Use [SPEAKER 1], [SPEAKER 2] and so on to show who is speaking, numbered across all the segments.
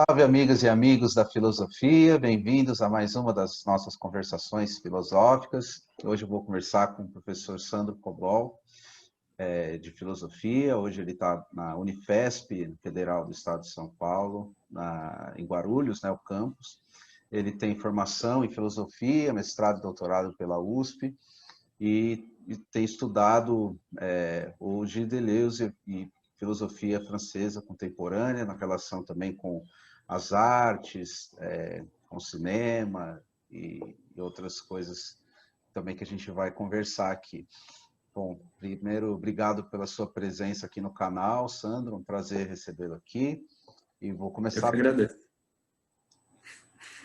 [SPEAKER 1] Salve, amigas e amigos da filosofia, bem-vindos a mais uma das nossas conversações filosóficas. Hoje eu vou conversar com o professor Sandro Cobol, de filosofia. Hoje ele está na Unifesp, Federal do Estado de São Paulo, em Guarulhos, né, o campus. Ele tem formação em filosofia, mestrado e doutorado pela USP, e tem estudado hoje Deleuze e filosofia francesa contemporânea, na relação também com as artes, com o cinema e outras coisas também que a gente vai conversar aqui. Bom, primeiro, obrigado pela sua presença aqui no canal, Sandro, um prazer recebê-lo aqui. E vou
[SPEAKER 2] Eu que
[SPEAKER 1] começar...
[SPEAKER 2] agradeço.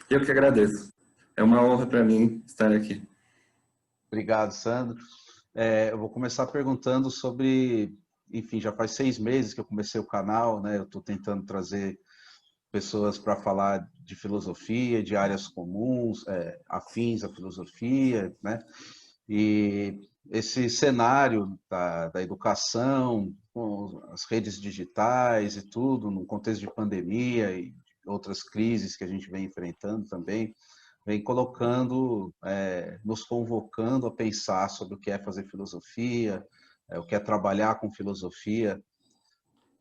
[SPEAKER 2] Eu que agradeço. É uma honra para mim estar aqui.
[SPEAKER 1] Obrigado, Sandro. Eu vou começar perguntando sobre... Enfim, já faz 6 meses que eu comecei o canal, né? Eu estou tentando trazer pessoas para falar de filosofia, de áreas comuns, afins à filosofia, né? E esse cenário da educação, com as redes digitais e tudo, no contexto de pandemia e outras crises que a gente vem enfrentando também, vem colocando, nos convocando a pensar sobre o que é fazer filosofia, o que é trabalhar com filosofia,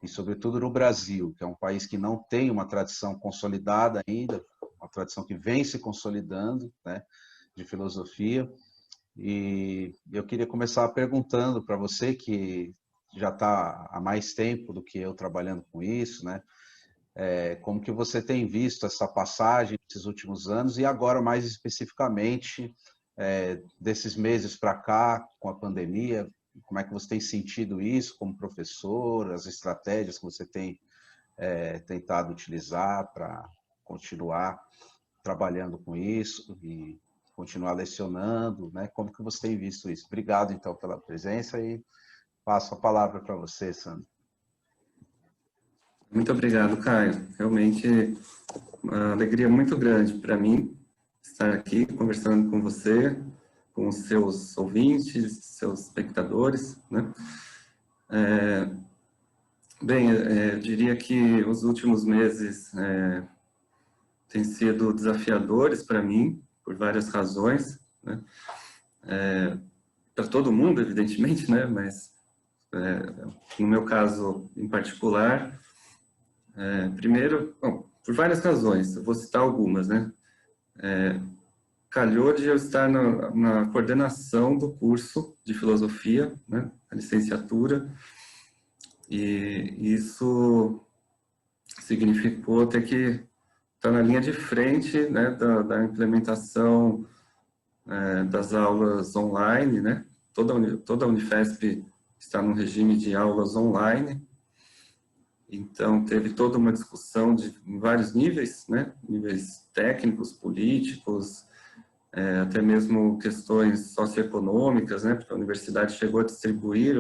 [SPEAKER 1] e sobretudo no Brasil, que é um país que não tem uma tradição consolidada ainda, uma tradição que vem se consolidando, né, de filosofia. E eu queria começar perguntando para você, que já está há mais tempo do que eu trabalhando com isso, né? Como que você tem visto essa passagem desses últimos anos e agora mais especificamente desses meses para cá, com a pandemia, como é que você tem sentido isso como professor, as estratégias que você tem tentado utilizar para continuar trabalhando com isso e continuar lecionando, né? Como que você tem visto isso? Obrigado, então, pela presença e passo a palavra para você, Sandro.
[SPEAKER 2] Muito obrigado, Caio. Realmente uma alegria muito grande para mim estar aqui conversando com você, com os seus ouvintes, seus espectadores, né? Bem, eu diria que os últimos meses têm sido desafiadores para mim, por várias razões, né? Para todo mundo, evidentemente, né? Mas no meu caso em particular, primeiro, bom, por várias razões, eu vou citar algumas, né? Calhou de eu estar na coordenação do curso de filosofia, né? A licenciatura, e isso significou ter que estar na linha de frente, né? Da implementação das aulas online, né? Toda a Unifesp está no regime de aulas online. Então, teve toda uma discussão em vários níveis, né? Níveis técnicos, políticos, até mesmo questões socioeconômicas, né? Porque a universidade chegou a distribuir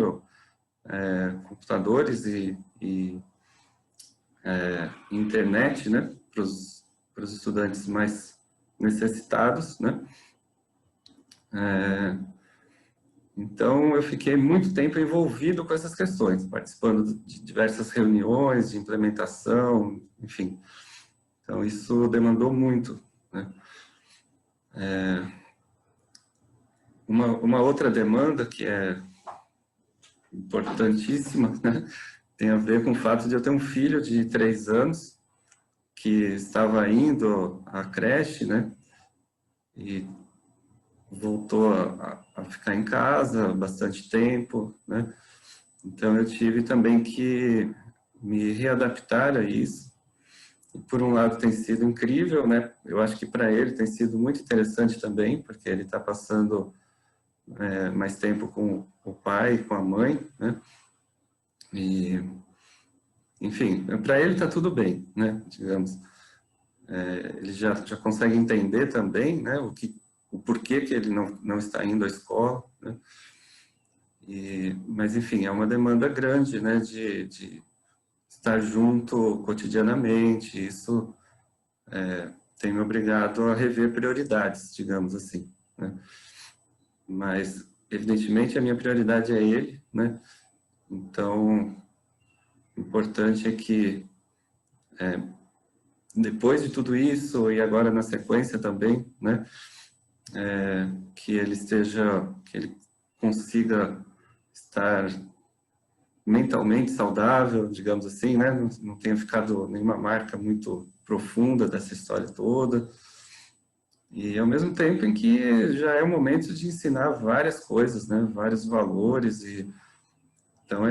[SPEAKER 2] computadores e internet, né? Para os estudantes mais necessitados, né? Então, eu fiquei muito tempo envolvido com essas questões, participando de diversas reuniões de implementação, enfim. Então, isso demandou muito, né? Uma outra demanda que é importantíssima, né? Tem a ver com o fato de eu ter um filho de 3 anos que estava indo à creche, né? E voltou a ficar em casa bastante tempo, né? Então, eu tive também que me readaptar a isso. E, por um lado, tem sido incrível, né? Eu acho que para ele tem sido muito interessante também, porque ele está passando mais tempo com o pai, com a mãe, né? E, enfim, para ele está tudo bem, né? Digamos, ele já consegue entender também, né? O porquê que ele não está indo à escola, né? Mas, enfim, é uma demanda grande, né? De estar junto cotidianamente. Isso tem me obrigado a rever prioridades, digamos assim, né? Mas, evidentemente, a minha prioridade é ele, né? Então, o importante é que depois de tudo isso, e agora na sequência também, né, que ele consiga estar mentalmente saudável, digamos assim, né, não tenha ficado nenhuma marca muito profunda dessa história toda. E ao mesmo tempo em que já é o momento de ensinar várias coisas, né, vários valores, e então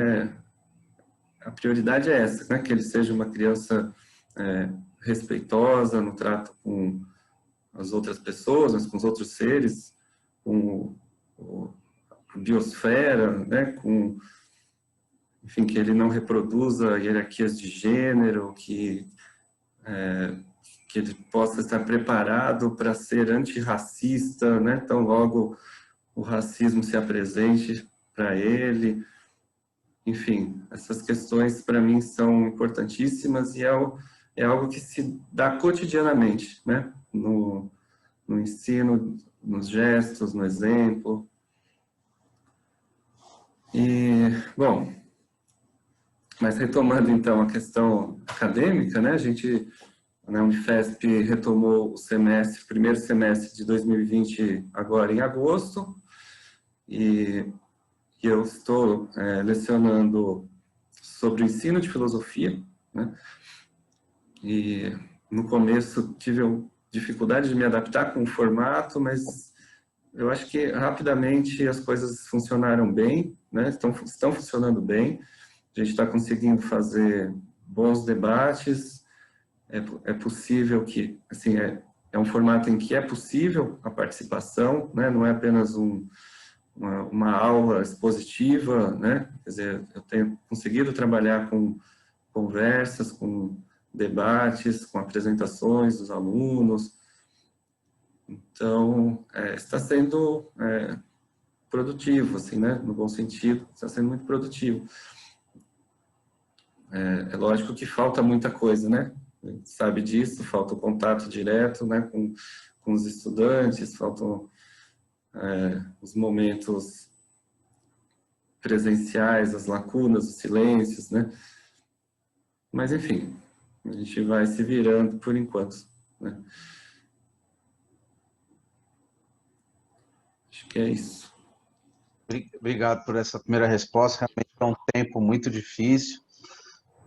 [SPEAKER 2] a prioridade é essa, né, que ele seja uma criança respeitosa no trato com as outras pessoas, com os outros seres, com a biosfera, né, enfim, que ele não reproduza hierarquias de gênero, que ele possa estar preparado para ser antirracista, né, tão logo o racismo se apresente para ele. Enfim, essas questões para mim são importantíssimas e é algo que se dá cotidianamente, né, no ensino, nos gestos, no exemplo. E, bom, mas retomando então a questão acadêmica, né, a gente, na Unifesp, retomou o primeiro semestre de 2020 agora em agosto, e eu estou lecionando sobre o ensino de filosofia, né, e no começo tive dificuldade de me adaptar com o formato, mas eu acho que rapidamente as coisas funcionaram bem, né, estão funcionando bem. A gente está conseguindo fazer bons debates, é possível que, assim, é um formato em que é possível a participação, né? Não é apenas uma aula expositiva, né? Quer dizer, eu tenho conseguido trabalhar com conversas, com debates, com apresentações dos alunos. Então, está sendo produtivo, assim, né? No bom sentido, está sendo muito produtivo. É lógico que falta muita coisa, né? A gente sabe disso, falta o contato direto, né, com os estudantes, faltam os momentos presenciais, as lacunas, os silêncios, né? Mas, enfim, a gente vai se virando por enquanto, né? Acho que é isso.
[SPEAKER 1] Obrigado por essa primeira resposta. Realmente é um tempo muito difícil,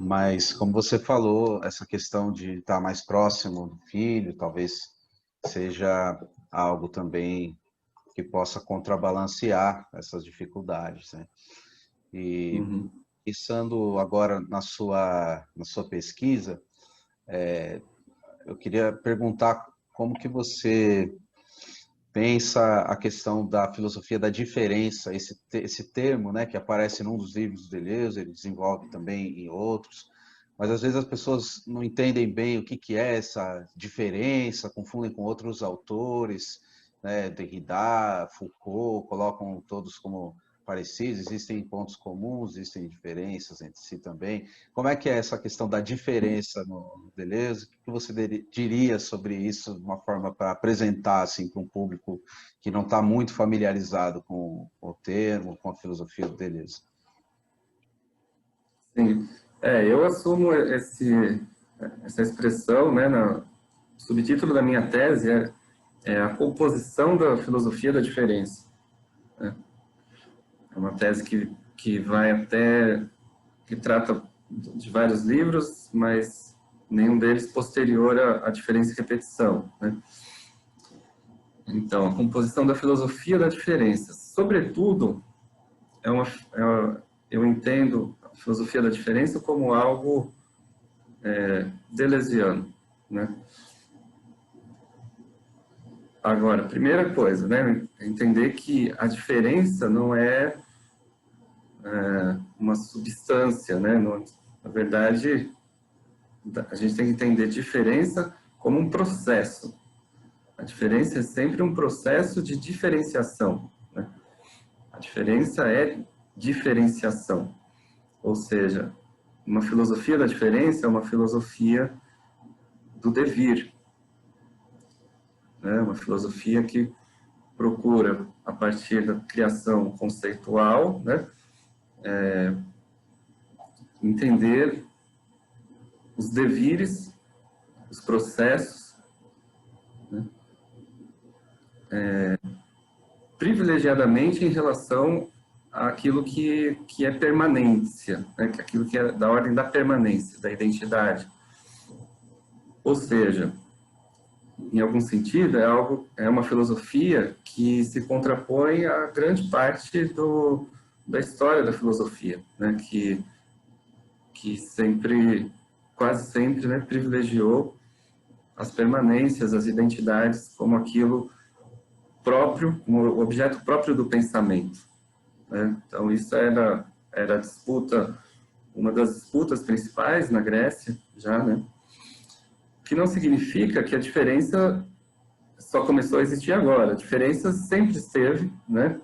[SPEAKER 1] mas como você falou, essa questão de estar mais próximo do filho, talvez seja algo também que possa contrabalancear essas dificuldades, né? E
[SPEAKER 2] Uhum.
[SPEAKER 1] pensando agora na sua pesquisa, eu queria perguntar como que você pensa a questão da filosofia da diferença, esse termo, né, que aparece num dos livros do Deleuze, ele desenvolve também em outros, mas às vezes as pessoas não entendem bem o que é essa diferença, confundem com outros autores, né, Derrida, Foucault, colocam todos como parecidos, existem pontos comuns, existem diferenças entre si também. Como é que é essa questão da diferença no Deleuze? O que você diria sobre isso de uma forma para apresentar assim, para um público que não está muito familiarizado com o termo, com a filosofia do Deleuze?
[SPEAKER 2] Sim, eu assumo essa expressão, né, o subtítulo da minha tese é a composição da filosofia da diferença. Né? É uma tese que vai que trata de vários livros, mas nenhum deles posterior à diferença e repetição, né? Então, a composição da filosofia da diferença, sobretudo, eu entendo a filosofia da diferença como algo deleuziano, né? Agora, primeira coisa, né, entender que a diferença não é uma substância, né? Na verdade, a gente tem que entender diferença como um processo. A diferença é sempre um processo de diferenciação, né? A diferença é diferenciação, ou seja, uma filosofia da diferença é uma filosofia do devir, né? Uma filosofia que procura, a partir da criação conceitual, né, entender os devires os processos, né, privilegiadamente em relação àquilo que é permanência, né, que é aquilo que é da ordem da permanência, da identidade. Ou seja, em algum sentido, é uma filosofia que se contrapõe a grande parte da história da filosofia, né, que sempre, quase sempre, né, privilegiou as permanências, as identidades como aquilo próprio, como o objeto próprio do pensamento, né? Então isso era a disputa, uma das disputas principais na Grécia, já, né? Que não significa que a diferença só começou a existir agora. A diferença sempre esteve, né?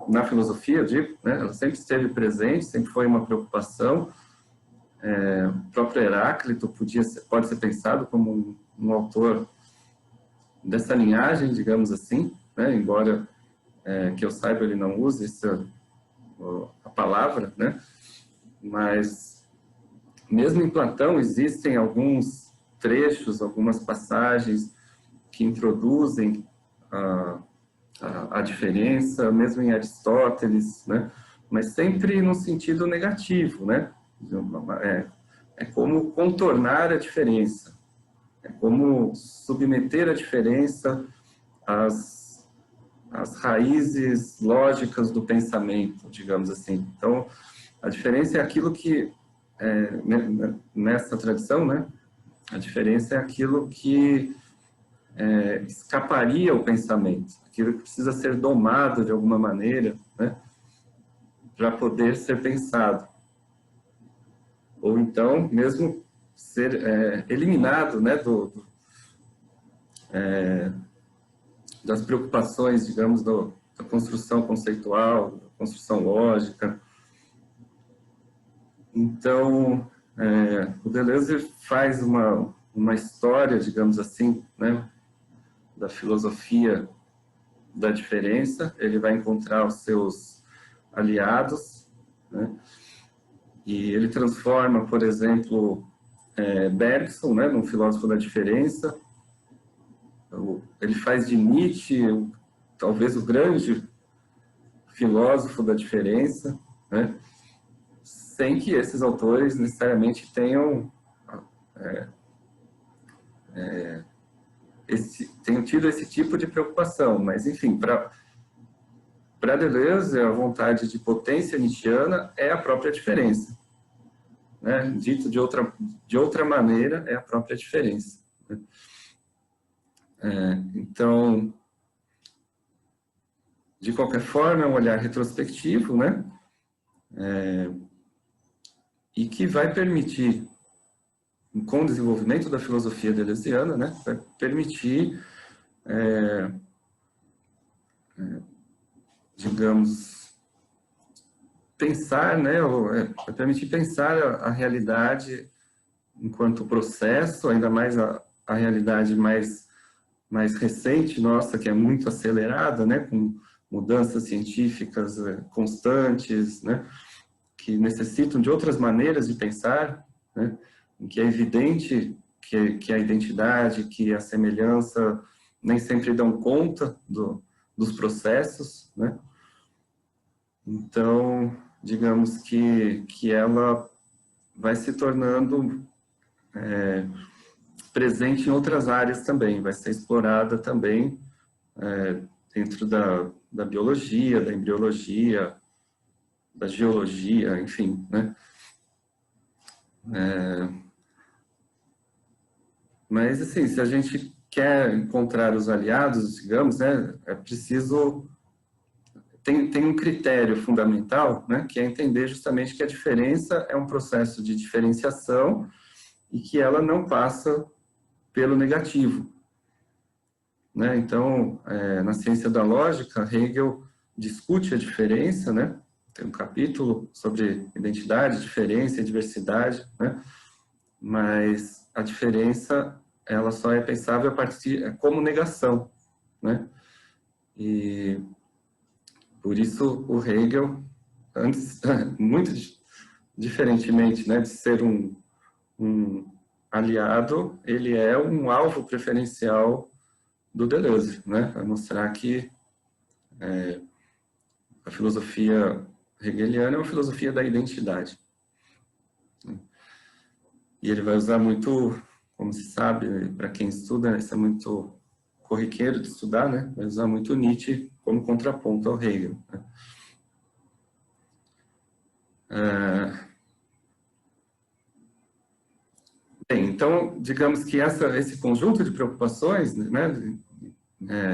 [SPEAKER 2] Na filosofia, eu digo, né? Ela sempre esteve presente, sempre foi uma preocupação. O próprio Heráclito pode ser pensado como um autor dessa linhagem, digamos assim, né? Embora que eu saiba ele não use a palavra, né? Mas mesmo em Platão existem alguns trechos, algumas passagens que introduzem a diferença, mesmo em Aristóteles, né? Mas sempre no sentido negativo, né? É como contornar a diferença, é como submeter a diferença às raízes lógicas do pensamento, digamos assim. Então, a diferença é aquilo que, nessa tradição, né? A diferença é aquilo que escaparia ao pensamento, aquilo que precisa ser domado de alguma maneira, né? Para poder ser pensado. Ou então, mesmo ser eliminado, né, das preocupações, digamos, da construção conceitual, da construção lógica. Então, o Deleuze faz uma história, digamos assim, né, da filosofia da diferença. Ele vai encontrar os seus aliados, né, e ele transforma, por exemplo, Bergson, né, num filósofo da diferença. Ele faz de Nietzsche talvez o grande filósofo da diferença, né, sem que esses autores necessariamente tenham tenham tido esse tipo de preocupação. Mas, enfim, para Deleuze, a vontade de potência nietzschiana é a própria diferença, né? Dito de outra maneira, é a própria diferença, né? Então, de qualquer forma, é um olhar retrospectivo, né? E que vai permitir, com o desenvolvimento da filosofia deleuziana, né? Vai permitir, digamos, pensar, né? Vai permitir pensar a realidade enquanto processo, ainda mais a realidade mais recente nossa, que é muito acelerada, né, com mudanças científicas constantes, né, que necessitam de outras maneiras de pensar, né, em que é evidente que a identidade, que a semelhança nem sempre dão conta dos processos, né. Então, digamos que ela vai se tornando presente em outras áreas também, vai ser explorada também dentro da biologia, da embriologia, da geologia, enfim, né? Mas, assim, se a gente quer encontrar os aliados, digamos, né, é preciso... Tem um critério fundamental, né, que é entender justamente que a diferença é um processo de diferenciação e que ela não passa pelo negativo, né? Então, na ciência da lógica, Hegel discute a diferença, né? Tem um capítulo sobre identidade, diferença e diversidade, né? Mas a diferença, ela só é pensável a partir como negação, né? E por isso o Hegel, antes, muito diferentemente, né, de ser um aliado, ele é um alvo preferencial do Deleuze, né? Para mostrar que a filosofia hegeliana é uma filosofia da identidade. E ele vai usar muito, como se sabe, para quem estuda, isso é muito corriqueiro de estudar, né? Vai usar muito Nietzsche como contraponto ao Hegel, né? Bem, então, digamos que esse conjunto de preocupações, né,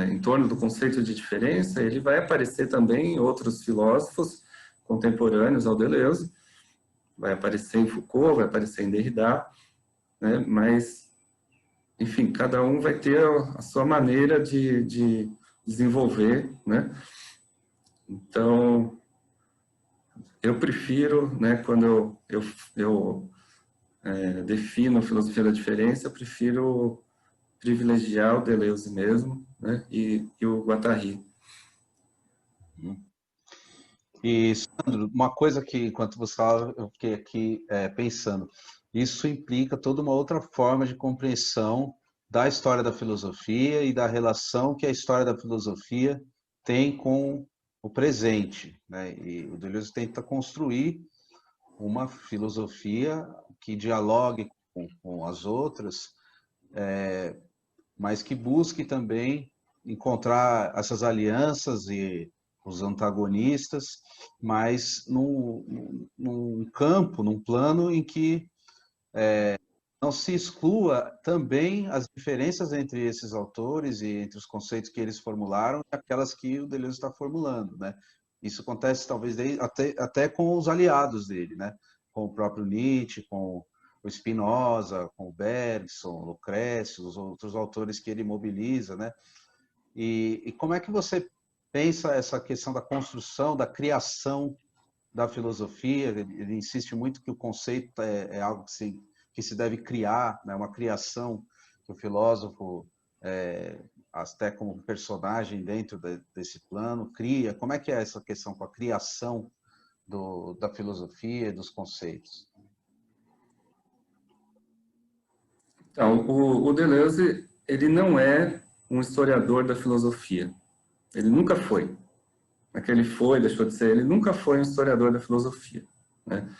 [SPEAKER 2] em torno do conceito de diferença, ele vai aparecer também em outros filósofos contemporâneos ao Deleuze, vai aparecer em Foucault, vai aparecer em Derrida, né, mas, enfim, cada um vai ter a sua maneira de desenvolver, né? Então, eu prefiro, né, quando eu defino a filosofia da diferença, eu prefiro privilegiar o Deleuze mesmo, né, e o Guattari.
[SPEAKER 1] E, Sandro, uma coisa que, enquanto você falava, eu fiquei aqui pensando, isso implica toda uma outra forma de compreensão da história da filosofia e da relação que a história da filosofia tem com o presente, né? E o Deleuze tenta construir uma filosofia que dialogue com as outras, mas que busque também encontrar essas alianças e os antagonistas, mas num campo, num plano em que não se exclua também as diferenças entre esses autores e entre os conceitos que eles formularam e aquelas que o Deleuze está formulando, né? Isso acontece talvez até com os aliados dele, né? Com o próprio Nietzsche, com o Spinoza, com o Bergson, Lucrécio, os outros autores que ele mobiliza, né? E como é que você pensa essa questão da construção, da criação da filosofia? Ele insiste muito que o conceito é algo que se deve criar, né? Uma criação que o filósofo, até como personagem dentro desse plano, cria. Como é que é essa questão com a criação da filosofia e dos conceitos?
[SPEAKER 2] Então, o Deleuze, ele não é um historiador da filosofia. Ele nunca foi. Não é que ele foi, deixou de ser, ele nunca foi um historiador da filosofia, né?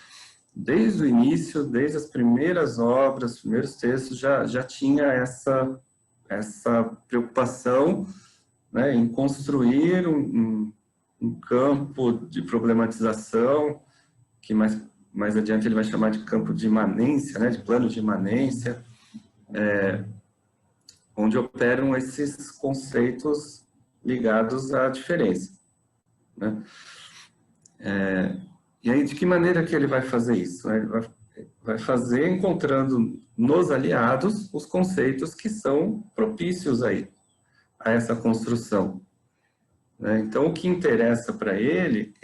[SPEAKER 2] Desde o início, desde as primeiras obras, os primeiros textos, já tinha essa preocupação, né, em construir um campo de problematização, que mais adiante ele vai chamar de campo de imanência, né, de plano de imanência, onde operam esses conceitos ligados à diferença, né? E aí, de que maneira que ele vai fazer isso? Ele vai fazer encontrando nos aliados os conceitos que são propícios aí, a essa construção, né? Então, o que interessa para ele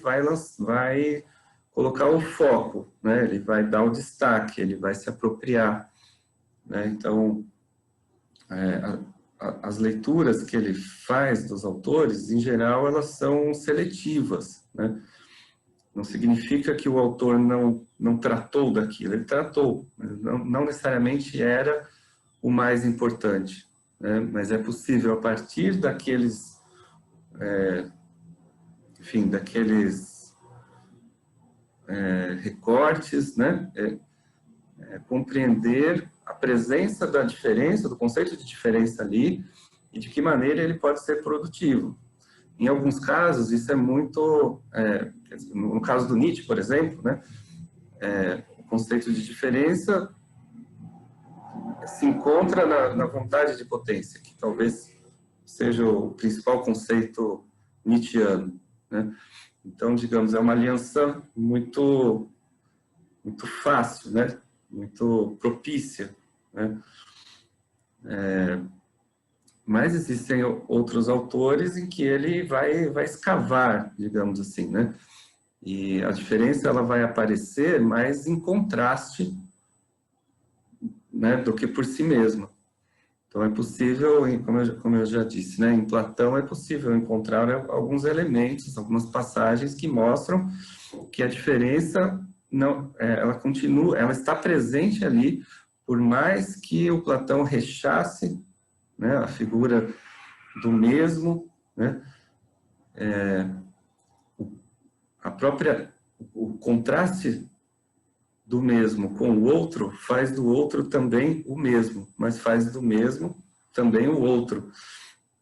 [SPEAKER 2] vai colocar o foco, né? Ele vai dar o destaque, ele vai se apropriar, né? Então, as leituras que ele faz dos autores, em geral, elas são seletivas, né? Não significa que o autor não tratou daquilo, ele tratou, não necessariamente era o mais importante, né? Mas é possível, a partir daqueles, enfim, daqueles recortes, né? Compreender a presença da diferença, do conceito de diferença ali, e de que maneira ele pode ser produtivo. Em alguns casos, isso é muito... no caso do Nietzsche, por exemplo, né, o conceito de diferença se encontra na vontade de potência, que talvez seja o principal conceito nietzschiano, né? Então, digamos, é uma aliança muito fácil, né? Muito propícia, né? Mas existem outros autores em que ele vai escavar, digamos assim, né? E a diferença ela vai aparecer mais em contraste, né, do que por si mesma. Então é possível, como eu já disse, né, em Platão é possível encontrar alguns elementos, algumas passagens que mostram que a diferença ela continua, ela está presente ali por mais que o Platão rechace, né, a figura do mesmo, né, o contraste do mesmo com o outro faz do outro também o mesmo, mas faz do mesmo também o outro.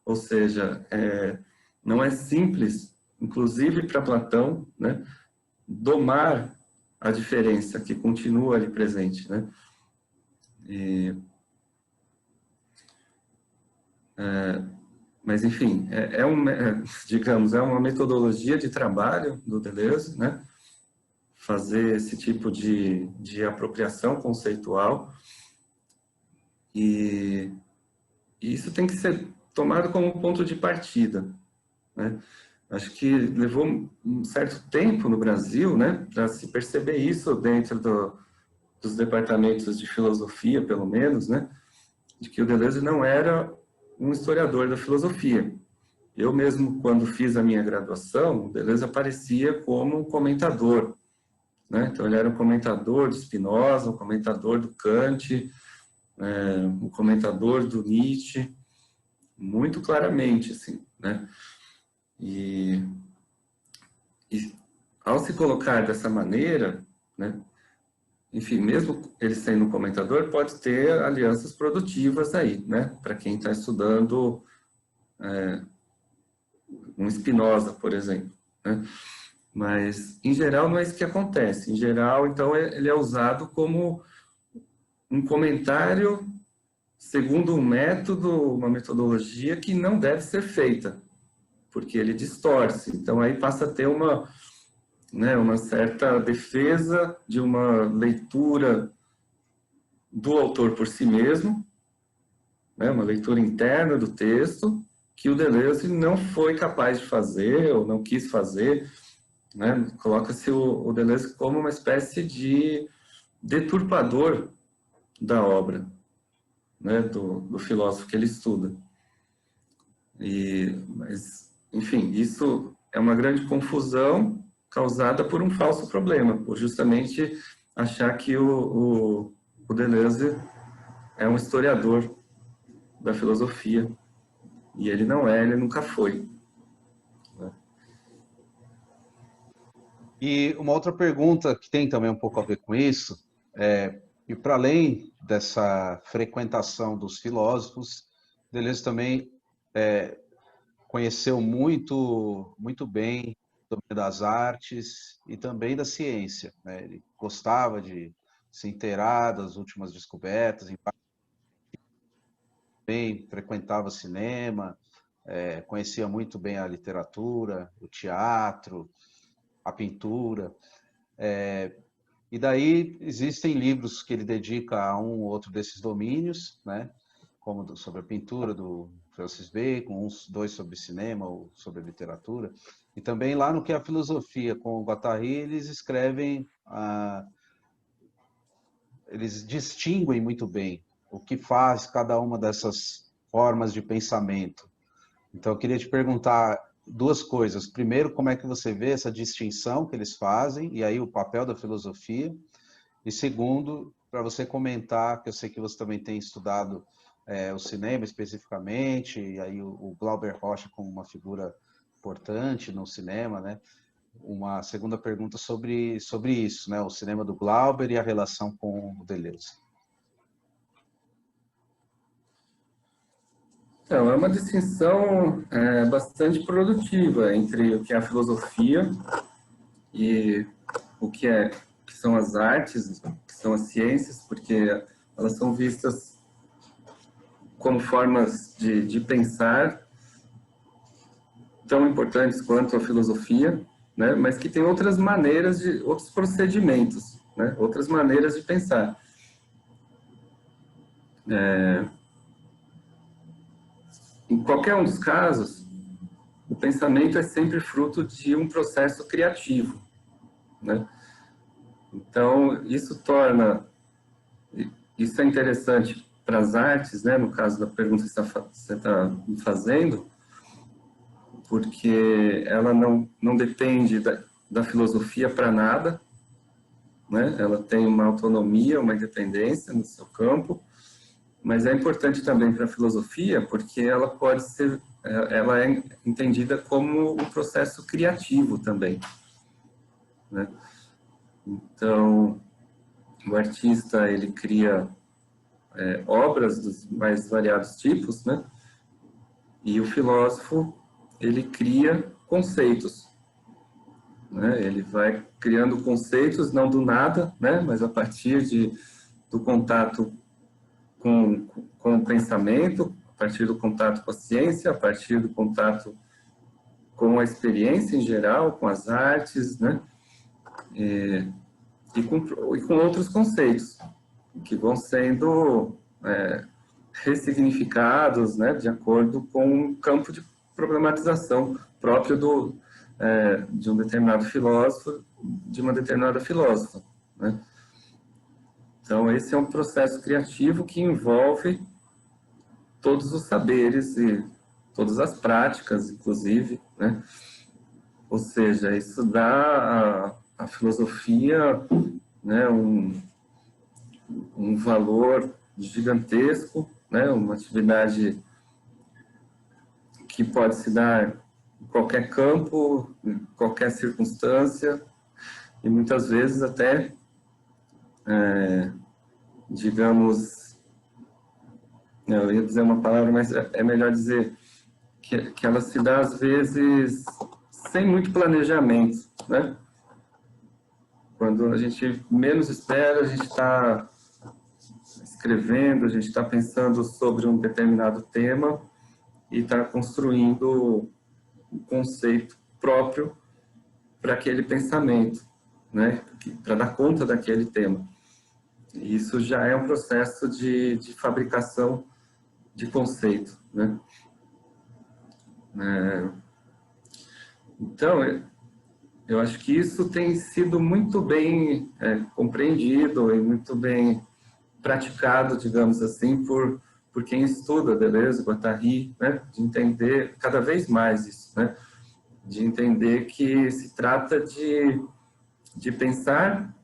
[SPEAKER 2] Ou seja, não é simples, inclusive para Platão, né, domar a diferença que continua ali presente, né? Mas, enfim, digamos, é uma metodologia de trabalho do Deleuze, né? Fazer esse tipo de apropriação conceitual, e isso tem que ser tomado como ponto de partida, né? Acho que levou um certo tempo no Brasil, né, para se perceber isso dentro dos departamentos de filosofia, pelo menos, né, de que o Deleuze não era um historiador da filosofia. Eu mesmo, quando fiz a minha graduação, o Deleuze aparecia como um comentador, né? Então, ele era um comentador de Spinoza, um comentador do Kant, um comentador do Nietzsche, muito claramente, assim, né? E ao se colocar dessa maneira, né, enfim, mesmo ele sendo um comentador, pode ter alianças produtivas aí, né, para quem está estudando um Spinoza, por exemplo, né? Mas, em geral, não é isso que acontece. Em geral, então, ele é usado como um comentário segundo um método, uma metodologia que não deve ser feita, porque ele distorce. Então, aí passa a ter uma certa defesa de uma leitura do autor por si mesmo, né, uma leitura interna do texto, que o Deleuze não foi capaz de fazer, ou não quis fazer, né? Coloca-se o Deleuze como uma espécie de deturpador da obra, né, do filósofo que ele estuda. Mas, enfim, isso é uma grande confusão causada por um falso problema, por justamente achar que o Deleuze é um historiador da filosofia, e ele não é, ele nunca foi.
[SPEAKER 1] E uma outra pergunta que tem também um pouco a ver com isso, e para além dessa frequentação dos filósofos, Deleuze também conheceu muito bem o domínio das artes e também da ciência, né? Ele gostava de se inteirar das últimas descobertas, bem, frequentava cinema, conhecia muito bem a literatura, o teatro, a pintura. E daí existem livros que ele dedica a um ou outro desses domínios, né? Como sobre a pintura do Francis Bacon, dois sobre cinema ou sobre literatura. E também lá no que é a filosofia, com o Guattari, eles escrevem, eles distinguem muito bem o que faz cada uma dessas formas de pensamento. Então, eu queria te perguntar duas coisas. Primeiro, como é que você vê essa distinção que eles fazem, e aí o papel da filosofia? E segundo, para você comentar, que eu sei que você também tem estudado o cinema especificamente, e aí o Glauber Rocha como uma figura importante no cinema, né? Uma segunda pergunta sobre isso, né? O cinema do Glauber e a relação com o Deleuze.
[SPEAKER 2] Então, é uma distinção bastante produtiva entre o que é a filosofia e o que são as artes, que são as ciências, porque elas são vistas como formas de pensar tão importantes quanto a filosofia, né? Mas que tem outras maneiras, outros procedimentos, né? Outras maneiras de pensar. Em qualquer um dos casos, o pensamento é sempre fruto de um processo criativo, né? Então, isso é interessante para as artes, né? No caso da pergunta que você está me fazendo, porque ela não depende da filosofia para nada, né? Ela tem uma autonomia, uma independência no seu campo, mas é importante também para a filosofia, porque ela pode ser, ela é entendida como um processo criativo também, né? Então, o artista, ele cria obras dos mais variados tipos, né? E o filósofo, ele cria conceitos, né? Ele vai criando conceitos, não do nada, né? Mas a partir do contato com o pensamento, a partir do contato com a ciência, a partir do contato com a experiência em geral, com as artes, né? E com outros conceitos que vão sendo ressignificados, né, de acordo com o campo de problematização próprio de um determinado filósofo, de uma determinada filósofa, né? Então, esse é um processo criativo que envolve todos os saberes e todas as práticas, inclusive, né? Ou seja, isso dá à filosofia, né, um valor gigantesco, né, uma atividade que pode se dar em qualquer campo, em qualquer circunstância, e muitas vezes até, digamos, eu ia dizer uma palavra, mas é melhor dizer que ela se dá às vezes sem muito planejamento, né? Quando a gente menos espera, a gente está escrevendo, a gente está pensando sobre um determinado tema e está construindo um conceito próprio para aquele pensamento, né? Para dar conta daquele tema. E isso já é um processo de fabricação de conceito, né? Então, eu acho que isso tem sido muito bem compreendido e muito bem praticado, digamos assim, por quem estuda Deleuze, Guattari, né? De entender cada vez mais isso, né? De entender que se trata de pensar,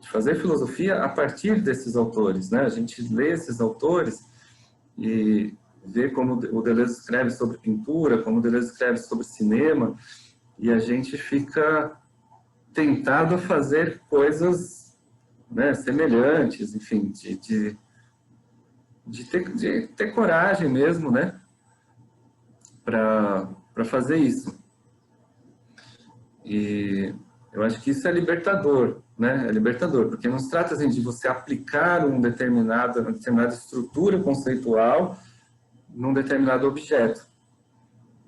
[SPEAKER 2] de fazer filosofia a partir desses autores, né? A gente lê esses autores e vê como o Deleuze escreve sobre pintura, como o Deleuze escreve sobre cinema, e a gente fica tentado a fazer coisas, né, semelhantes, enfim, de ter coragem mesmo, né, para fazer isso. E eu acho que isso é libertador, né? É libertador, porque não se trata assim, de você aplicar uma determinada estrutura conceitual num determinado objeto.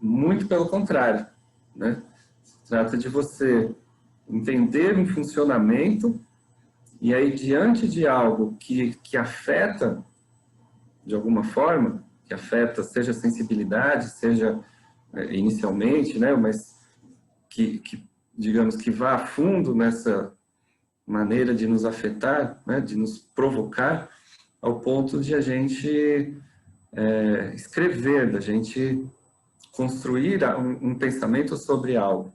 [SPEAKER 2] Muito pelo contrário, né? Se trata de você entender um funcionamento e aí, diante de algo que afeta, de alguma forma, que afeta, seja a sensibilidade, seja inicialmente, né? Mas que digamos, que vá a fundo nessa maneira de nos afetar, né? De nos provocar, ao ponto de a gente escrever, da gente construir um pensamento sobre algo.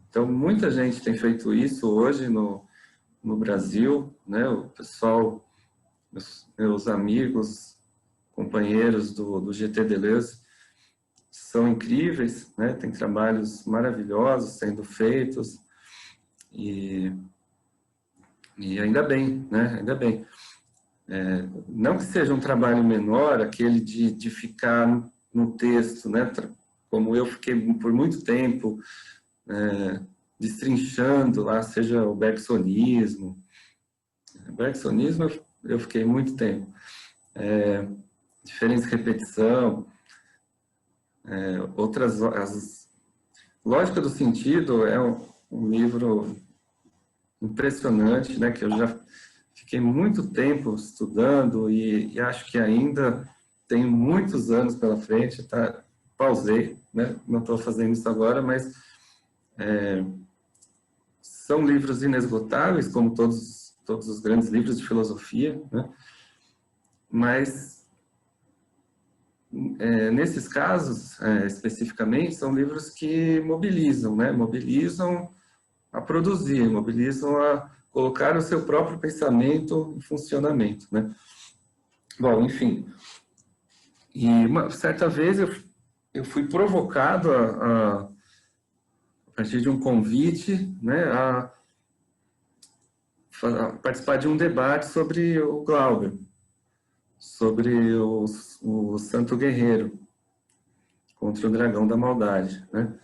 [SPEAKER 2] Então, muita gente tem feito isso hoje no Brasil, né? O pessoal, meus amigos, companheiros do GT Deleuze, são incríveis, né? Tem trabalhos maravilhosos sendo feitos e ainda bem, né? Ainda bem. Não que seja um trabalho menor, aquele de ficar no texto, né? Como eu fiquei por muito tempo destrinchando lá, seja o bergsonismo. Bergsonismo eu fiquei muito tempo. Diferença e repetição. Lógica do Sentido é um livro impressionante, né? Que eu já fiquei muito tempo estudando e acho que ainda tenho muitos anos pela frente, tá? Pausei, né? Não estou fazendo isso agora, mas são livros inesgotáveis, como todos os grandes livros de filosofia, né? Mas nesses casos, especificamente, são livros que mobilizam, né? Mobilizam a produzir, mobilizam a colocar o seu próprio pensamento em funcionamento, né? Bom, enfim. E uma certa vez eu fui provocado a partir de um convite, né, a participar de um debate sobre o Glauber, sobre o Santo Guerreiro contra o Dragão da Maldade, né?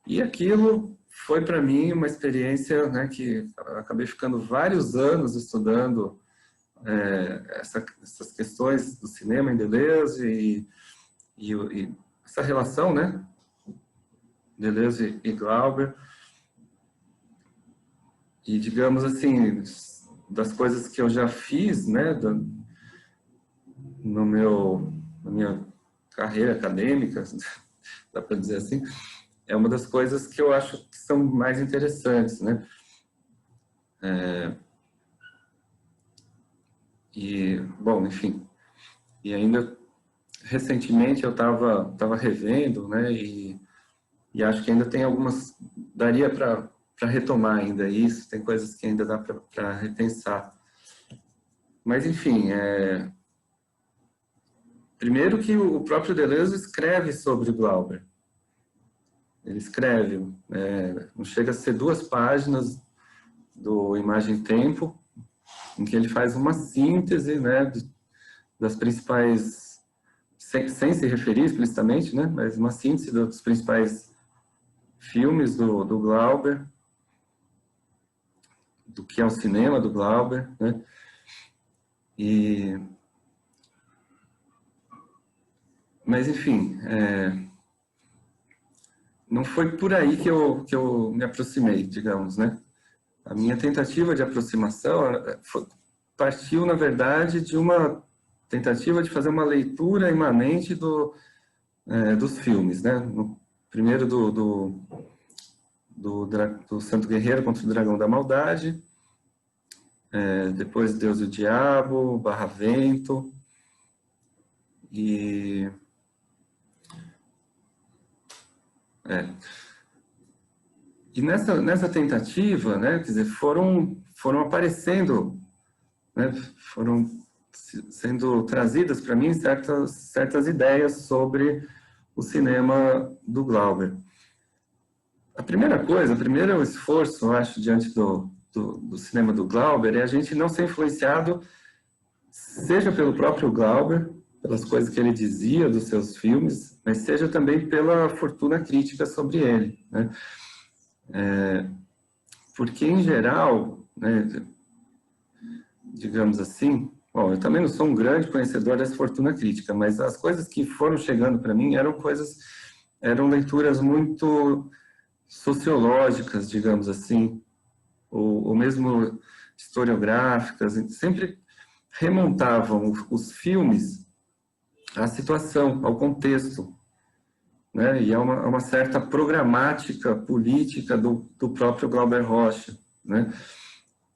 [SPEAKER 2] E aquilo foi para mim uma experiência, né, que acabei ficando vários anos estudando essas questões do cinema em Deleuze e essa relação, né, Deleuze e Glauber. E, digamos assim, das coisas que eu já fiz, né, na minha carreira acadêmica, dá para dizer assim, é uma das coisas que eu acho que são mais interessantes, né? E, bom, enfim, e ainda recentemente eu estava revendo, né, e acho que ainda tem algumas, daria para retomar ainda isso, tem coisas que ainda dá para repensar. Mas, enfim, primeiro que o próprio Deleuze escreve sobre Glauber. Ele escreve, não chega a ser 2 páginas do Imagem e Tempo, em que ele faz uma síntese, né, das principais, sem se referir explicitamente, né, mas uma síntese dos principais filmes do Glauber, do que é o cinema do Glauber, né, mas enfim, não foi por aí que eu me aproximei, digamos, né. A minha tentativa de aproximação partiu, na verdade, de uma tentativa de fazer uma leitura imanente dos filmes, né? Primeiro do Santo Guerreiro contra o Dragão da Maldade, depois Deus e o Diabo, Barravento, e nessa tentativa, né, quer dizer, foram aparecendo, né, foram sendo trazidas para mim certas ideias sobre o cinema do Glauber. A primeira coisa, o primeiro esforço, eu acho, diante do cinema do Glauber é a gente não ser influenciado, seja pelo próprio Glauber, pelas coisas que ele dizia dos seus filmes, mas seja também pela fortuna crítica sobre ele, né? Porque, em geral, né, digamos assim, bom, eu também não sou um grande conhecedor dessa fortuna crítica, mas as coisas que foram chegando para mim eram leituras muito sociológicas, digamos assim, ou mesmo historiográficas, sempre remontavam os filmes à situação, ao contexto, né? E a uma certa programática política do próprio Glauber Rocha, né?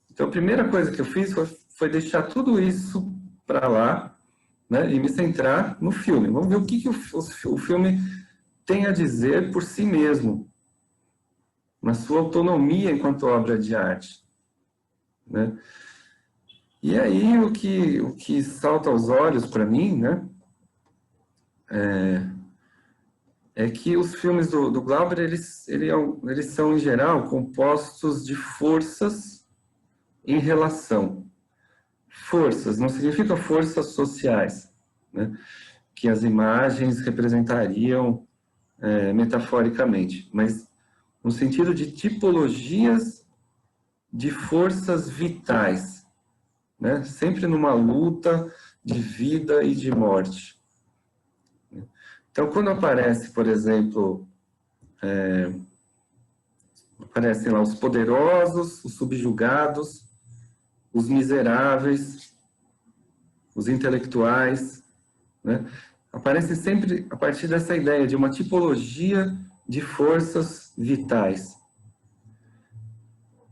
[SPEAKER 2] Então, a primeira coisa que eu fiz foi deixar tudo isso para lá, né, e me centrar no filme. Vamos ver o que o filme tem a dizer por si mesmo, na sua autonomia enquanto obra de arte, né? E aí o que salta aos olhos para mim, né, é que os filmes do Glauber, eles são, em geral, compostos de forças em relação. Forças não significa forças sociais, né, que as imagens representariam metaforicamente, mas no sentido de tipologias de forças vitais, né, sempre numa luta de vida e de morte. Então, quando aparece, por exemplo, aparecem lá os poderosos, os subjugados, os miseráveis, os intelectuais, né? Aparecem sempre a partir dessa ideia de uma tipologia de forças vitais.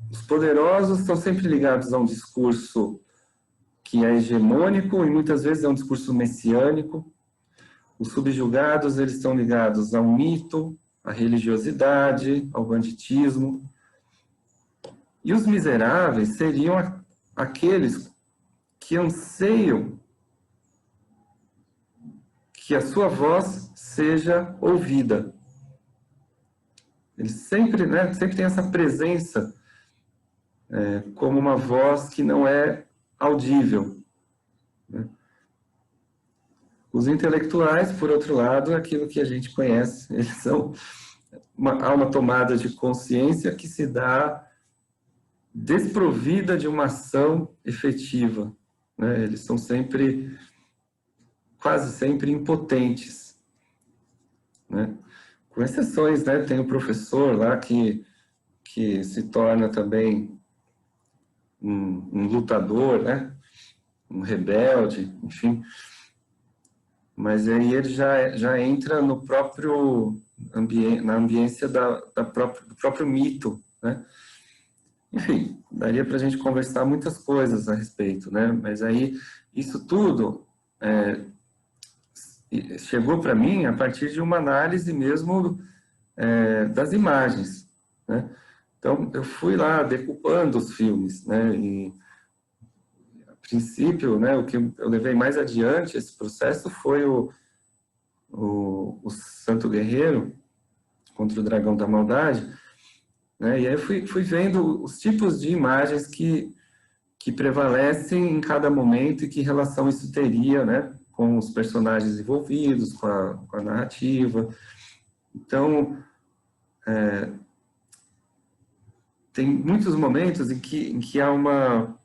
[SPEAKER 2] Os poderosos estão sempre ligados a um discurso que é hegemônico e muitas vezes é um discurso messiânico. Os subjugados, eles estão ligados a um mito, à religiosidade, ao banditismo. E os miseráveis seriam aqueles que anseiam que a sua voz seja ouvida. Eles sempre, né, sempre tem essa presença como uma voz que não é audível, né? Os intelectuais, por outro lado, é aquilo que a gente conhece, eles são há uma tomada de consciência que se dá desprovida de uma ação efetiva, né? Eles são sempre, quase sempre impotentes, né? Com exceções, né? Tem o professor lá que se torna também um lutador, né? Um rebelde, enfim. Mas aí ele já entra no próprio na ambiência do próprio mito, né? Enfim, daria para a gente conversar muitas coisas a respeito, né? Mas aí, isso tudo chegou para mim a partir de uma análise mesmo das imagens, né? Então, eu fui lá decupando os filmes, né? E, a princípio, né, o que eu levei mais adiante esse processo foi o Santo Guerreiro contra o Dragão da Maldade, né? E aí eu fui vendo os tipos de imagens que prevalecem em cada momento e que relação isso teria, né, com os personagens envolvidos, com a narrativa. Então, tem muitos momentos em que há uma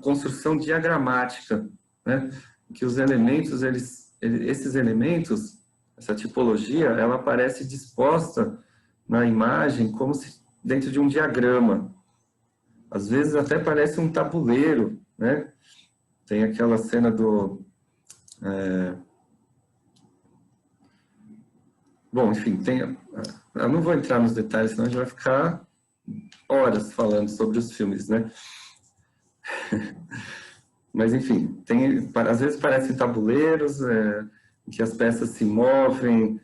[SPEAKER 2] construção diagramática, né, em que os elementos, esses elementos, essa tipologia, ela aparece disposta na imagem como se dentro de um diagrama. Às vezes até parece um tabuleiro, né? Tem aquela cena do... Bom, enfim, eu não vou entrar nos detalhes, senão a gente vai ficar horas falando sobre os filmes, né? Mas, enfim, às vezes parecem tabuleiros, em que as peças se movem,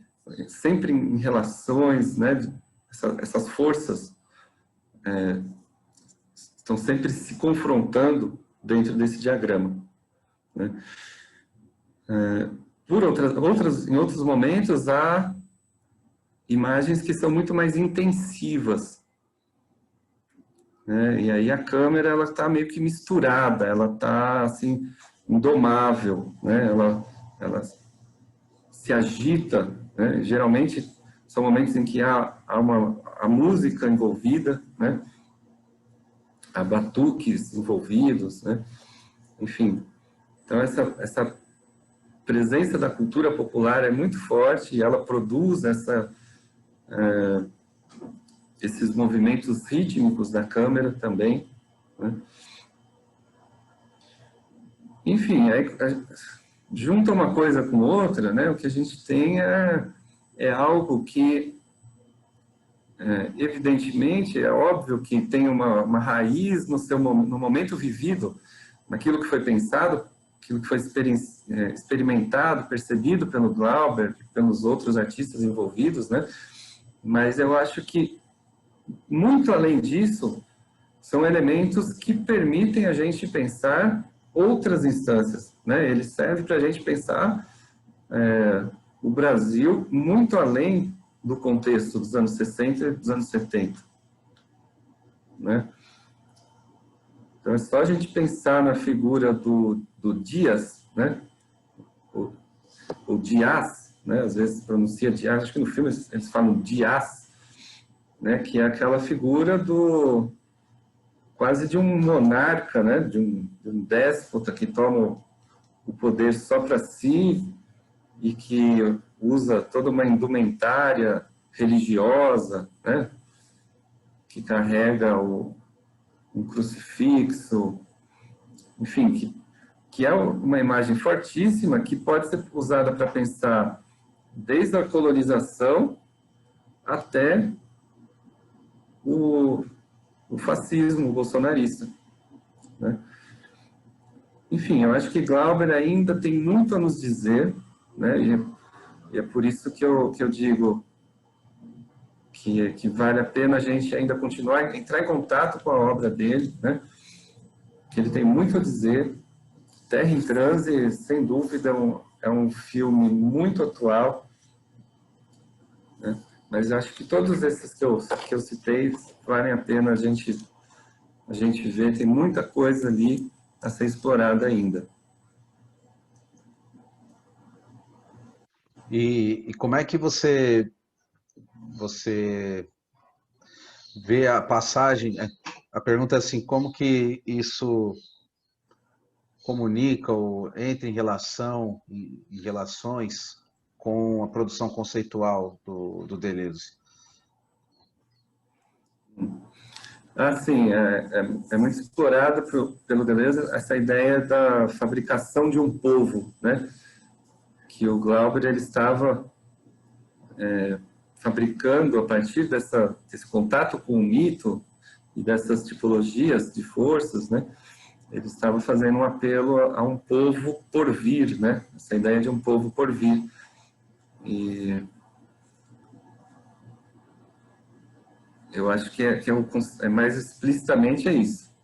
[SPEAKER 2] sempre em relações, né? Essas forças estão sempre se confrontando dentro desse diagrama, né? Em outros momentos, há imagens que são muito mais intensivas, né? E aí a câmera, ela está meio que misturada, ela está, assim, indomável, né? Ela se agita, né? Geralmente, são momentos em que há a música envolvida, né? Há batuques envolvidos, né? Enfim, então essa presença da cultura popular é muito forte e ela produz esses movimentos rítmicos da câmera também, né? Enfim, aí, junta uma coisa com outra, né? O que a gente tem é algo que, evidentemente, é óbvio que tem uma raiz no momento vivido, naquilo que foi pensado, aquilo que foi experimentado, percebido pelo Glauber, pelos outros artistas envolvidos, né? Mas eu acho que, muito além disso, são elementos que permitem a gente pensar outras instâncias, né? Ele serve para a gente pensar o Brasil muito além do contexto dos anos 60 e dos anos 70, né? Então, é só a gente pensar na figura do Dias, né? O Dias, né? Às vezes pronuncia Dias, acho que no filme eles falam Dias, né? Que é aquela figura quase de um monarca, né? De um déspota que toma o poder só para si e que usa toda uma indumentária religiosa, né? Que carrega um crucifixo, enfim, que é uma imagem fortíssima que pode ser usada para pensar desde a colonização até o fascismo bolsonarista, né? Enfim, eu acho que Glauber ainda tem muito a nos dizer, né? E é por isso que eu digo que vale a pena a gente ainda continuar, entrar em contato com a obra dele, né? Que ele tem muito a dizer. Terra em Transe, sem dúvida, é um filme muito atual, né? Mas acho que todos esses que eu citei valem a pena a gente ver, tem muita coisa ali a ser explorada ainda.
[SPEAKER 1] E como é que você vê a passagem? A pergunta é assim, como que isso comunica ou entra em relação, em relações com a produção conceitual do Deleuze?
[SPEAKER 2] Sim, é muito explorada pelo Deleuze essa ideia da fabricação de um povo, né? Que o Glauber ele estava fabricando a partir desse contato com o mito e dessas tipologias de forças, né? Ele estava fazendo um apelo a um povo por vir, né? Essa ideia de um povo por vir. E eu acho que é mais explicitamente é isso.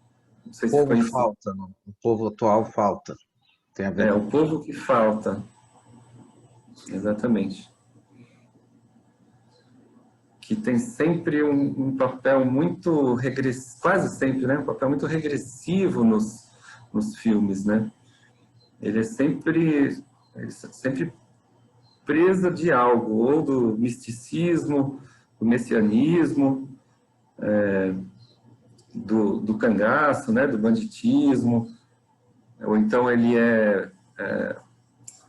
[SPEAKER 2] Não sei
[SPEAKER 1] O
[SPEAKER 2] se
[SPEAKER 1] povo
[SPEAKER 2] foi isso.
[SPEAKER 1] falta, não? O povo atual falta. Tem a ver
[SPEAKER 2] É,
[SPEAKER 1] com
[SPEAKER 2] o povo que falta. Exatamente. Que tem sempre um papel muito regressivo, quase sempre, né? Um papel muito regressivo nos filmes, né? Ele é sempre presa de algo, ou do misticismo, do messianismo, do cangaço, né? Do banditismo, ou então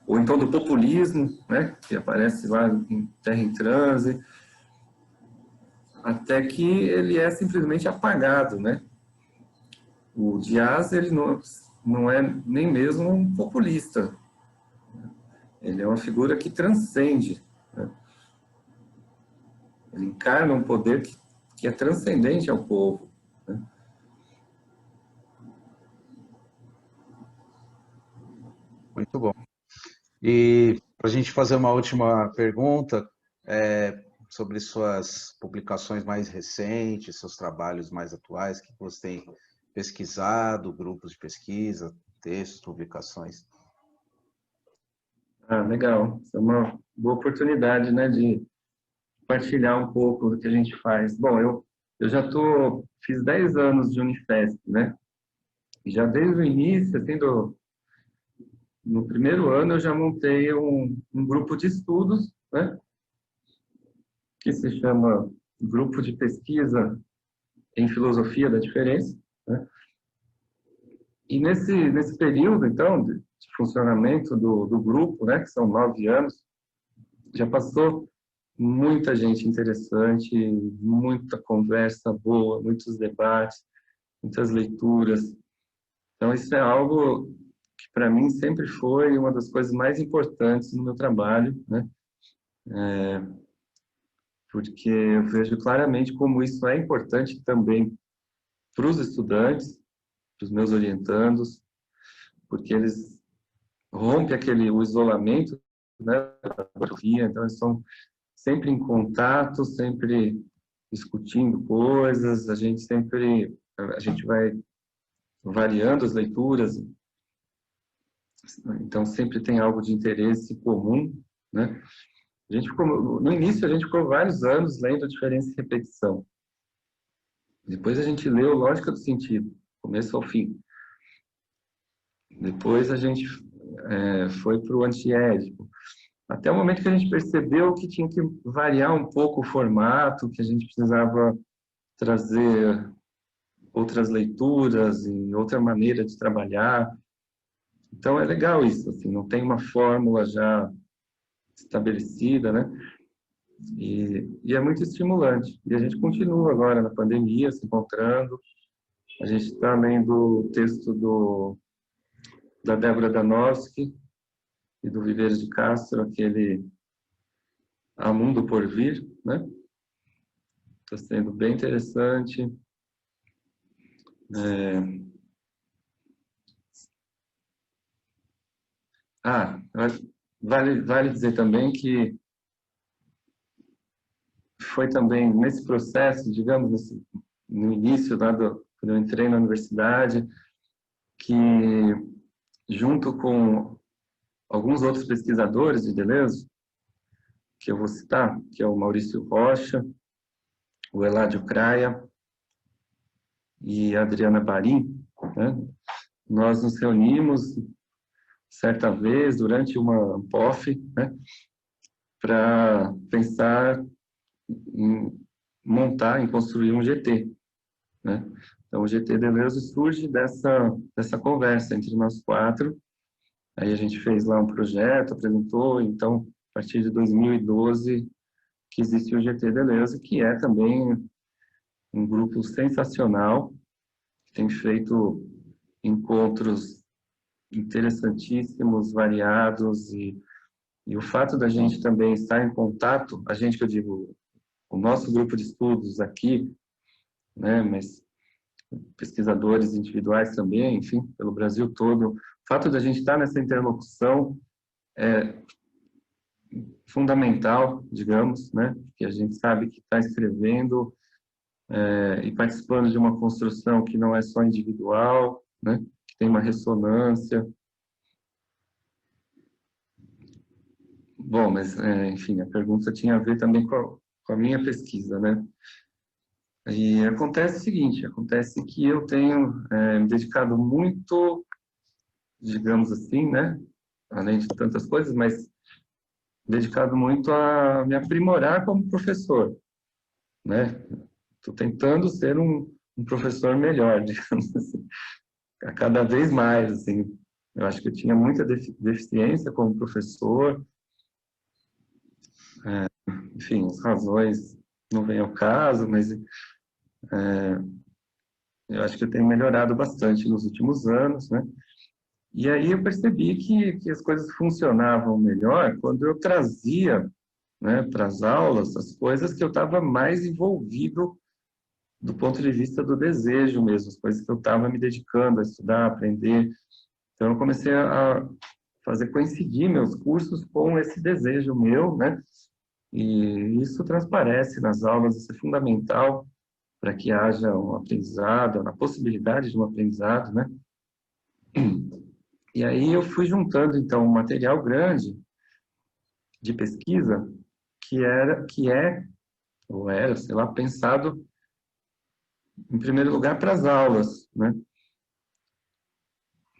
[SPEAKER 2] ou então do populismo, né? Que aparece lá em Terra em Transe, até que ele é simplesmente apagado, né? O Dias, ele não é nem mesmo um populista. Ele é uma figura que transcende, né? Ele encarna um poder que é transcendente ao povo, né?
[SPEAKER 1] muito bom. E para a gente fazer uma última pergunta, sobre suas publicações mais recentes, seus trabalhos mais atuais, que você tem pesquisado, grupos de pesquisa, textos, publicações.
[SPEAKER 2] Legal. Isso é uma boa oportunidade, né, de compartilhar um pouco do que a gente faz. Bom, eu fiz 10 anos de Unifesp, né? E já desde o início, assim, no primeiro ano, eu já montei um grupo de estudos, né? Que se chama Grupo de Pesquisa em Filosofia da Diferença, né? E nesse período, então, de funcionamento do grupo, né, que são 9 anos, já passou muita gente interessante, muita conversa boa, muitos debates, muitas leituras. Então, isso é algo que, para mim, sempre foi uma das coisas mais importantes no meu trabalho, né? Porque eu vejo claramente como isso é importante também para os estudantes, para os meus orientandos, porque eles rompem o isolamento, né, da filosofia, então eles estão sempre em contato, sempre discutindo coisas, a gente vai variando as leituras, então sempre tem algo de interesse comum, né? No início a gente ficou vários anos lendo Diferença e Repetição. Depois a gente leu Lógica do Sentido, começo ao fim. Depois a gente foi para o Antiédipo. Até o momento que a gente percebeu que tinha que variar um pouco o formato, que a gente precisava trazer outras leituras e outra maneira de trabalhar. Então é legal isso, assim, não tem uma fórmula já estabelecida, né? E é muito estimulante. E a gente continua agora na pandemia, se encontrando. A gente está lendo o texto da Débora Danowski e do Viveiro de Castro, aquele A Mundo por Vir, né? Está sendo bem interessante. É... vale dizer também que foi também nesse processo, digamos, no início, quando eu entrei na universidade, que junto com alguns outros pesquisadores de Deleuze, que eu vou citar, que é o Maurício Rocha, o Eladio Craia e a Adriana Barim, né? Nós nos reunimos certa vez durante uma POF, né, para pensar em montar, em construir um GT, né? Então, o GT Deleuze surge dessa conversa entre nós quatro. Aí a gente fez lá um projeto, apresentou, então, a partir de 2012, que existe o GT Deleuze, que é também um grupo sensacional, que tem feito encontros interessantíssimos, variados, e o fato da gente também estar em contato, a gente, que eu digo, o nosso grupo de estudos aqui, né, mas pesquisadores individuais também, enfim, pelo Brasil todo, o fato da gente estar nessa interlocução é fundamental, digamos, né, que a gente sabe que está escrevendo e participando de uma construção que não é só individual, né, que tem uma ressonância. Bom, mas, enfim, a pergunta tinha a ver também com a minha pesquisa, né? E acontece o seguinte, acontece que eu tenho me dedicado muito, digamos assim, né? Além de tantas coisas, mas dedicado muito a me aprimorar como professor, né? Estou tentando ser um professor melhor, digamos assim, a cada vez mais, assim. Eu acho que eu tinha muita deficiência como professor, enfim, as razões não vêm ao caso, mas eu acho que eu tenho melhorado bastante nos últimos anos, né? E aí eu percebi que as coisas funcionavam melhor quando eu trazia, né, para as aulas as coisas que eu estava mais envolvido do ponto de vista do desejo mesmo, as coisas que eu estava me dedicando a estudar, a aprender. Então eu comecei a fazer coincidir meus cursos com esse desejo meu, né? E isso transparece nas aulas, isso é fundamental para que haja um aprendizado, a possibilidade de um aprendizado, né? E aí eu fui juntando, então, um material grande de pesquisa ou era, sei lá, pensado, em primeiro lugar, para as aulas, né?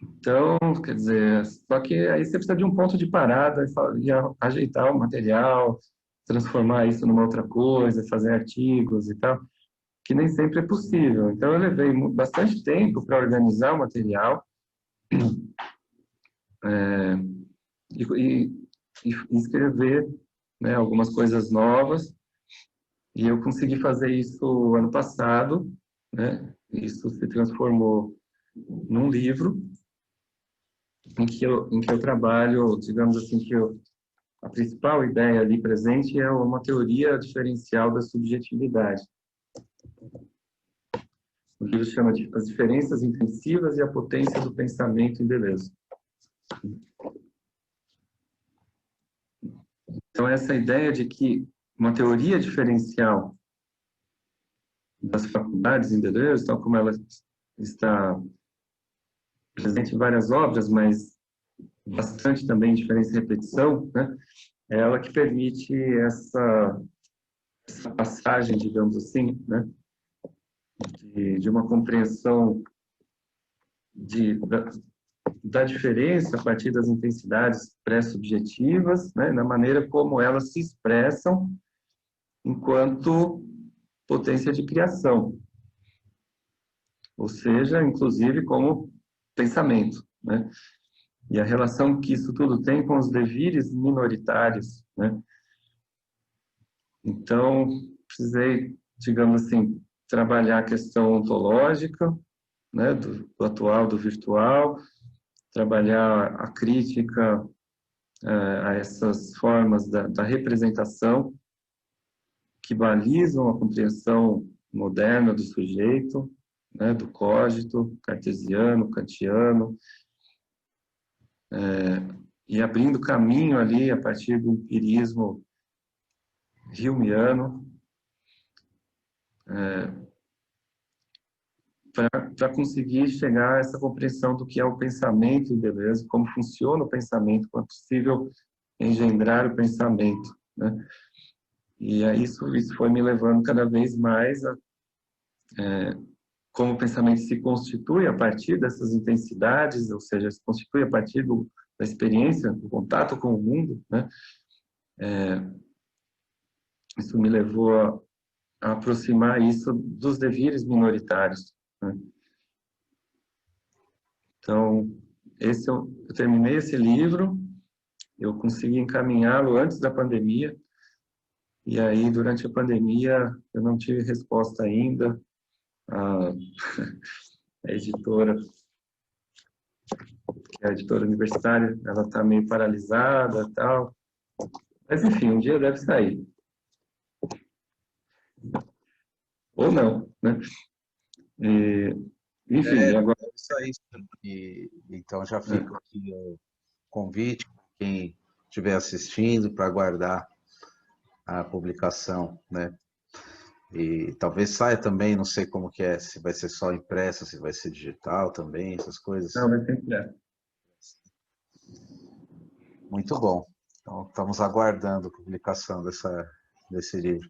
[SPEAKER 2] Então, quer dizer, só que aí você precisa de um ponto de parada e ajeitar o material, transformar isso numa outra coisa, fazer artigos e tal, que nem sempre é possível. Então, eu levei bastante tempo para organizar o material e escrever, né, algumas coisas novas. E eu consegui fazer isso ano passado, né? Isso se transformou num livro em que eu trabalho, digamos assim, a principal ideia ali presente é uma teoria diferencial da subjetividade. O livro chama de As Diferenças Intensivas e a Potência do Pensamento em Deleuze. Então, essa ideia de que uma teoria diferencial das faculdades em Deleuze, tal como ela está presente em várias obras, mas bastante também em diferença e repetição, né? É ela que permite essa passagem, digamos assim, né? De uma compreensão da diferença a partir das intensidades pré-subjetivas, né? Na maneira como elas se expressam enquanto potência de criação, ou seja, inclusive como pensamento, né? E a relação que isso tudo tem com os devires minoritários, né? Então, precisei, digamos assim, trabalhar a questão ontológica, né, do atual, do virtual, trabalhar a crítica a essas formas da representação que balizam a compreensão moderna do sujeito, né, do cogito cartesiano, kantiano, e abrindo caminho ali a partir do empirismo humeano, para conseguir chegar a essa compreensão do que é o pensamento, beleza? Como funciona o pensamento, como é possível engendrar o pensamento, né? E aí isso foi me levando cada vez mais a como o pensamento se constitui a partir dessas intensidades, ou seja, se constitui a partir da experiência, do contato com o mundo, né? Isso me levou a aproximar isso dos devires minoritários, né? Então, eu terminei esse livro, eu consegui encaminhá-lo antes da pandemia, e aí, durante a pandemia, eu não tive resposta ainda. A editora, que é a editora universitária, ela está meio paralisada e tal. Mas, enfim, um dia deve sair. Ou não, né? Enfim, agora...
[SPEAKER 1] Isso aí. Então, já fica aqui o convite para quem estiver assistindo para aguardar a publicação, né? E talvez saia também, não sei como que é, se vai ser só impresso, se vai ser digital também, essas coisas.
[SPEAKER 2] Não, vai ser impresso.
[SPEAKER 1] Muito bom. Então, estamos aguardando a publicação desse livro.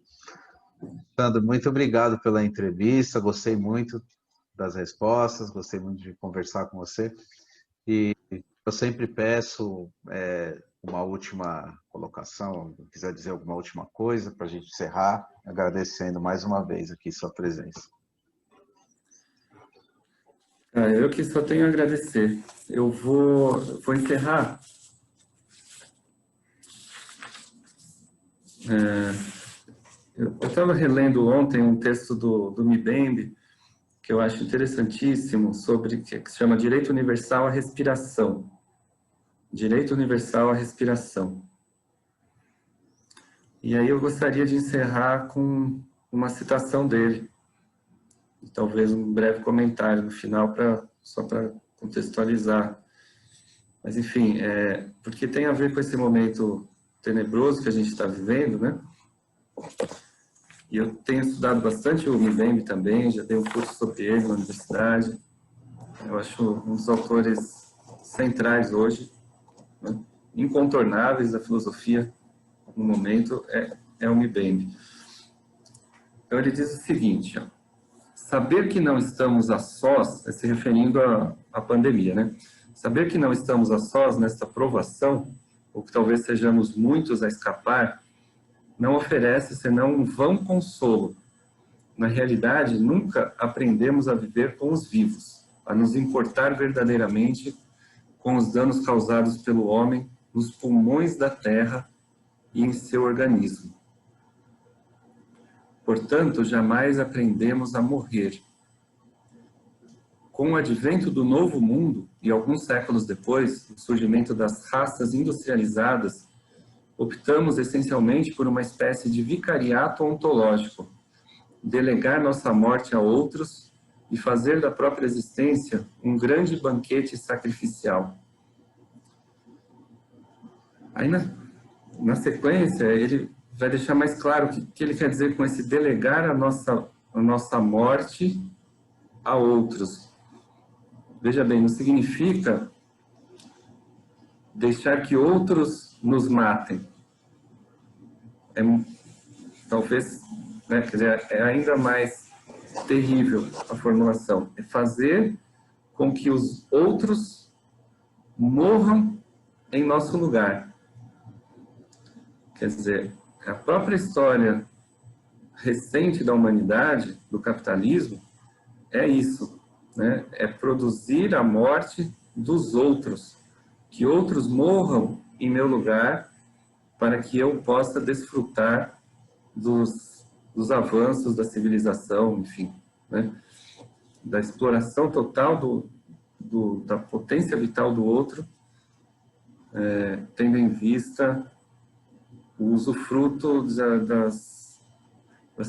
[SPEAKER 1] Sandro, muito obrigado pela entrevista, gostei muito das respostas, gostei muito de conversar com você. E eu sempre peço uma última colocação, se quiser dizer alguma última coisa para a gente encerrar, agradecendo mais uma vez aqui sua presença.
[SPEAKER 2] Eu que só tenho a agradecer. Eu vou encerrar. Eu estava relendo ontem um texto do Mbembe, que eu acho interessantíssimo, que se chama Direito Universal à Respiração. Direito Universal à Respiração. E aí eu gostaria de encerrar com uma citação dele, e talvez um breve comentário no final, só para contextualizar. Mas, enfim, porque tem a ver com esse momento tenebroso que a gente está vivendo, né? E eu tenho estudado bastante o Mbembe também, já dei um curso sobre ele na universidade. Eu acho um dos autores centrais hoje, né? Incontornáveis da filosofia no momento, é o Mbembe. Então ele diz o seguinte, ó, saber que não estamos a sós, se referindo à pandemia, né? Saber que não estamos a sós nesta provação, ou que talvez sejamos muitos a escapar, não oferece senão um vão consolo. Na realidade, nunca aprendemos a viver com os vivos, a nos importar verdadeiramente com os danos causados pelo homem nos pulmões da terra e em seu organismo. Portanto, jamais aprendemos a morrer. Com o advento do novo mundo, e alguns séculos depois, o surgimento das raças industrializadas, optamos essencialmente por uma espécie de vicariato ontológico, delegar nossa morte a outros e fazer da própria existência um grande banquete sacrificial. Aí, na sequência, ele vai deixar mais claro o que ele quer dizer com esse delegar a nossa morte a outros. Veja bem, não significa deixar que outros nos matem. Talvez, né, quer dizer, é ainda mais terrível a formulação. É fazer com que os outros morram em nosso lugar. Quer dizer, a própria história recente da humanidade, do capitalismo, é isso, né? É produzir a morte dos outros. Que outros morram em meu lugar para que eu possa desfrutar dos avanços da civilização, enfim, né? Da exploração total da potência vital do outro, tendo em vista o usufruto das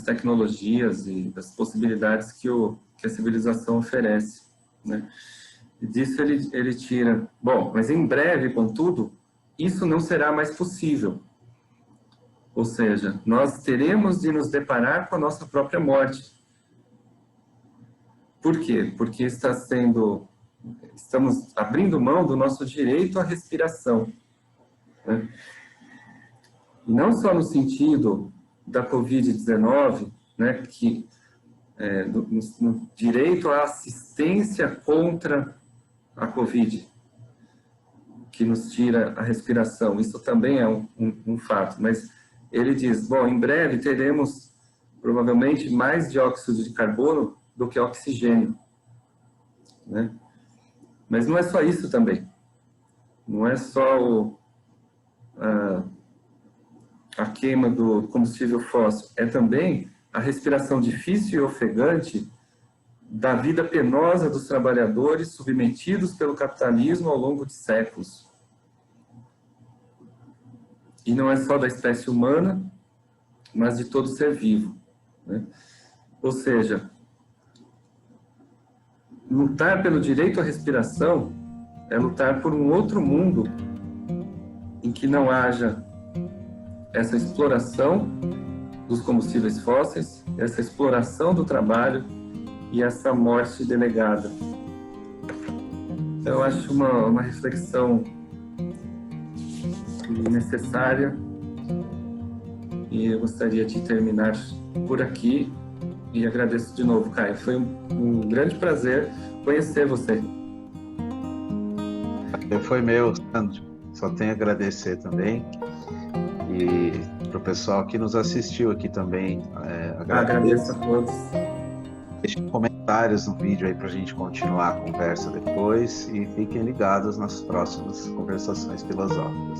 [SPEAKER 2] tecnologias e das possibilidades que a civilização oferece, né? E disso ele tira, bom, mas em breve, contudo, isso não será mais possível. Ou seja, nós teremos de nos deparar com a nossa própria morte. Por quê? Porque estamos abrindo mão do nosso direito à respiração, né? E não só no sentido da Covid-19, né, que no direito à assistência contra a Covid, que nos tira a respiração. Isso também é um fato, mas ele diz, bom, em breve teremos provavelmente mais dióxido de carbono do que oxigênio, né? Mas não é só isso também. Não é só a queima do combustível fóssil, é também a respiração difícil e ofegante da vida penosa dos trabalhadores submetidos pelo capitalismo ao longo de séculos. E não é só da espécie humana, mas de todo ser vivo, né? Ou seja, lutar pelo direito à respiração é lutar por um outro mundo em que não haja essa exploração dos combustíveis fósseis, essa exploração do trabalho e essa morte delegada. Então, eu acho uma reflexão necessária e eu gostaria de terminar por aqui e agradeço de novo, Caio. Foi um grande prazer conhecer você.
[SPEAKER 1] Foi meu, Sandro. Só tenho a agradecer também. E para o pessoal que nos assistiu aqui também,
[SPEAKER 2] agradeço a todos.
[SPEAKER 1] Deixem comentários no vídeo aí para a gente continuar a conversa depois e fiquem ligados nas próximas conversações filosóficas.